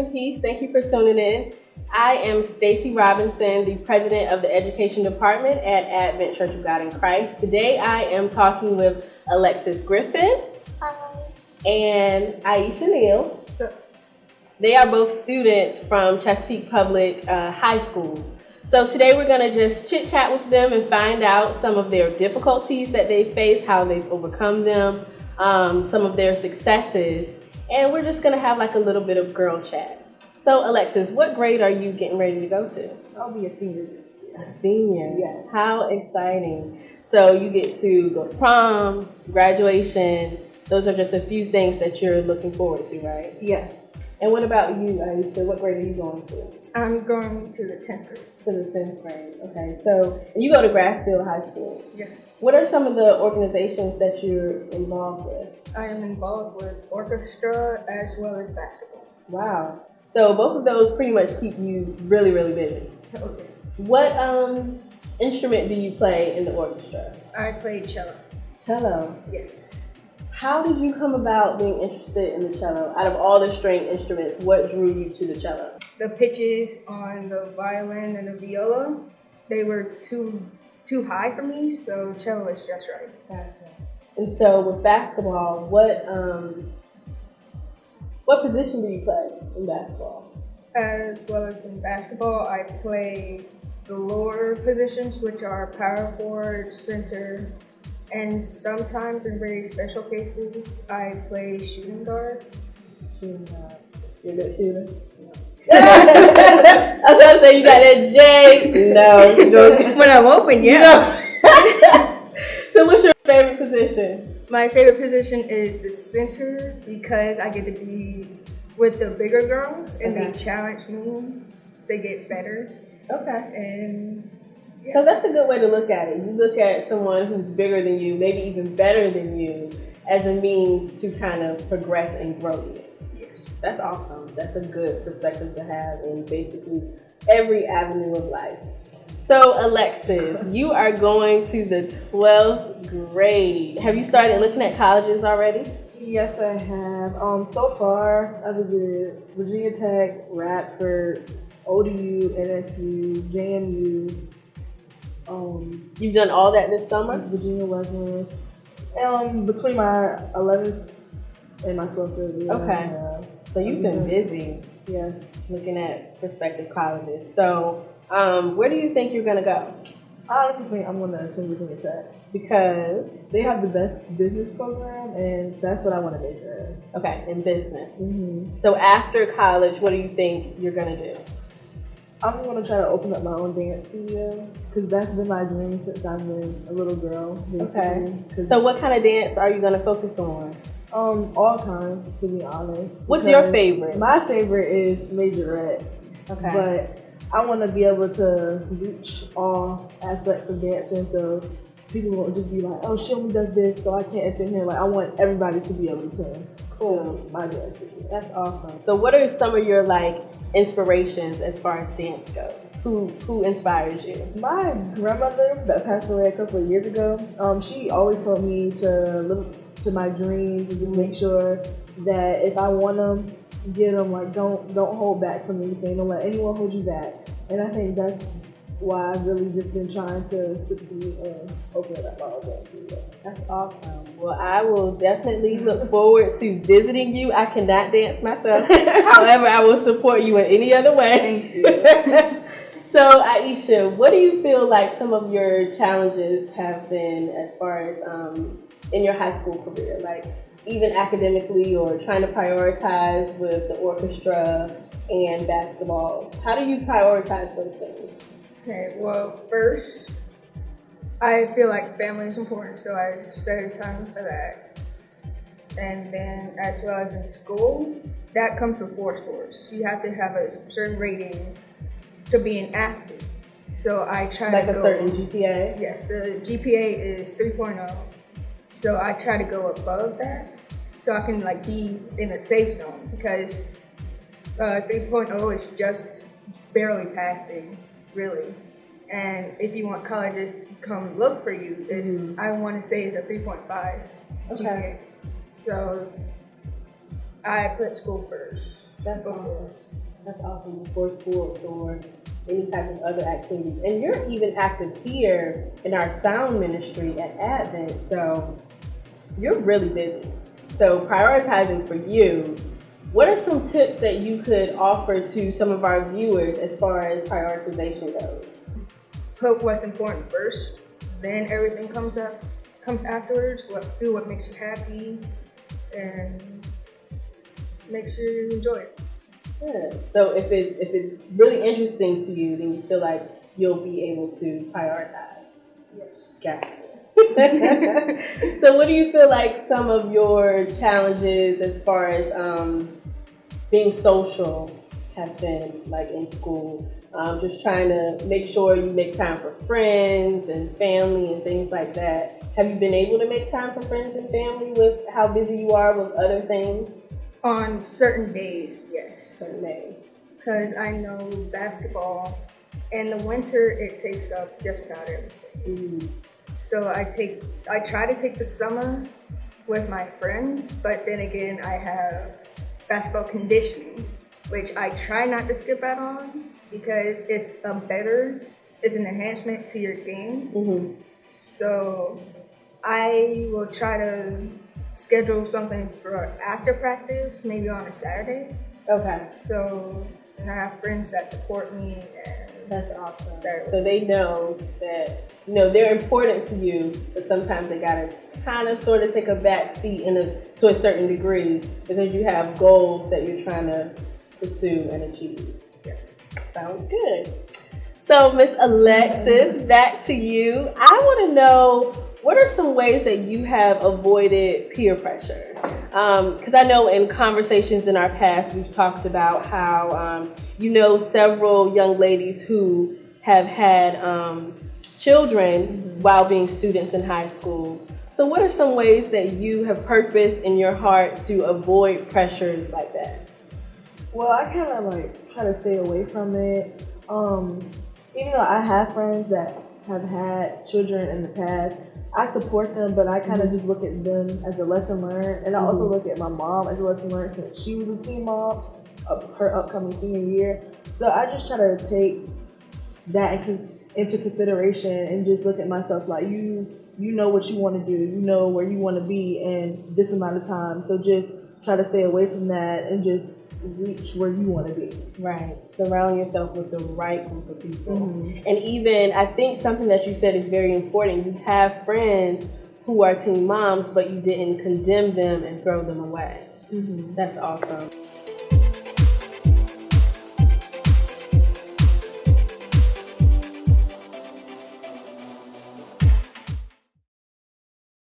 and peace. Thank you for tuning in. I am Stacy Robinson, the president of the Education Department at Advent Church of God in Christ. Today I am talking with Alexis Griffin. Hi. And Ayisha and Alexis. So, they are both students from Chesapeake Public High Schools. So today we're going to just chit-chat with them and find out some of their difficulties that they face, how they've overcome them, some of their successes, and we're just going to have like a little bit of girl chat. So Alexis, what grade are you getting ready to go to? I'll be a senior this year. A senior? Yes. How exciting. So you get to go to prom, graduation. Those are just a few things that you're looking forward to, right? Yes. And what about you, Ayisha? What grade are you going to? I'm going to the 10th grade. To the 10th grade. Okay. So you go to Grassfield High School. Yes. What are some of the organizations that you're involved with? I am involved with orchestra as well as basketball. Wow. So both of those pretty much keep you really, really busy. Okay. What instrument do you play in the orchestra? I play cello. Cello. Yes. How did you come about being interested in the cello? Out of all the string instruments, what drew you to the cello? The pitches on the violin and the viola, they were too high for me, so cello is just right. Gotcha. And so with basketball, what position do you play in basketball? As well as in basketball, I play the lower positions, which are power forward, center, and sometimes in very special cases, I play shooting guard. Shooting guard. You're a good shooter? No. I was going to say, you got that J. No. When I'm open, yeah. So what's your favorite position? My favorite position is the center because I get to be with the bigger girls and they challenge me. They get better. Okay. And yeah. So that's a good way to look at it. You look at someone who's bigger than you, maybe even better than you, as a means to kind of progress and grow you. Yes. That's awesome. That's a good perspective to have in basically every avenue of life. So Alexis, you are going to the 12th grade. Have you started looking at colleges already? Yes, I have. So far, I visited Virginia Tech, Radford, ODU, NSU, JMU. You've done all that this summer? Virginia Wesleyan. Between my 11th and my 12th grade. Okay. So you've been busy. Yes. Looking at prospective colleges. So where do you think you're going to go? I honestly think I'm going to attend Virginia Tech because they have the best business program, and that's what I want to major in. Okay, in business. Mm-hmm. So after college, what do you think you're going to do? I'm going to try to open up my own dance studio because that's been my dream since I've been a little girl. Basically. Okay. So what kind of dance are you going to focus on? All kinds, to be honest. What's your favorite? My favorite is majorette. Okay. But I want to be able to reach all aspects of dancing, so people won't just be like, oh, she only does this, so I can't attend here. Like, I want everybody to be able to attend. Cool. My dance studio. That's awesome. So what are some of your inspirations as far as dance goes? Who inspires you? My grandmother that passed away a couple of years ago, she always told me to live to my dreams and just make sure that if I want them, get them. Like, don't hold back from anything. Don't let anyone hold you back. And I think that's why I've really just been trying to succeed and open it up my own dance studio. That's awesome. Well, I will definitely look forward to visiting you. I cannot dance myself. However, I will support you in any other way. Thank you. So, Ayisha, what do you feel like some of your challenges have been as far as in your high school career? Like, even academically or trying to prioritize with the orchestra and basketball. How do you prioritize those things? Okay, well, first, I feel like family is important, so I set a time for that. And then, as well as in school, that comes before sports. You have to have a certain rating to be an athlete. So I try like to a certain GPA? Yes, the GPA is 3.0. So I try to go above that so I can be in a safe zone because 3.0 is just barely passing, really. And if you want colleges to come look for you, I want to say it's a 3.5 GPA. So I put school first. That's awesome. That's awesome. Before sports or any type of other activities. And you're even active here in our sound ministry at Advent. So you're really busy. So prioritizing for you, what are some tips that you could offer to some of our viewers as far as prioritization goes? Put what's important first, then everything comes afterwards. Do what makes you happy, and make sure you enjoy it. Good. So if it's really interesting to you, then you feel like you'll be able to prioritize. Yes. Gotcha. So what do you feel like some of your challenges as far as being social have been like in school? Just trying to make sure you make time for friends and family and things like that. Have you been able to make time for friends and family with how busy you are with other things? On certain days, yes. Certain days. Because I know basketball, in the winter, it takes up just about everything. So I try to take the summer with my friends, but then again, I have basketball conditioning, which I try not to skip out on because it's an enhancement to your game. So I will try to schedule something for after practice, maybe on a Saturday. Okay. So, and I have friends that support me, and that's awesome. So they know that, they're important to you, but sometimes they gotta kind of sort of take a back seat to a certain degree because you have goals that you're trying to pursue and achieve. Yeah. Sounds good. So Miss Alexis, back to you. I want to know, what are some ways that you have avoided peer pressure? Because I know in conversations in our past, we've talked about how, several young ladies who have had children while being students in high school. So what are some ways that you have purposed in your heart to avoid pressures like that? Well, I kind of try to stay away from it. Even though I have friends that have had children in the past, I support them, but I kind of just look at them as a lesson learned. And I also look at my mom as a lesson learned since she was a teen mom of her upcoming senior year. So I just try to take that into consideration and just look at myself like, you know what you want to do, you know where you want to be in this amount of time. So just try to stay away from that and just reach where you want to be. Right. Surround yourself with the right group of people. And even, I think something that you said is very important. You have friends who are teen moms, but you didn't condemn them and throw them away. That's awesome.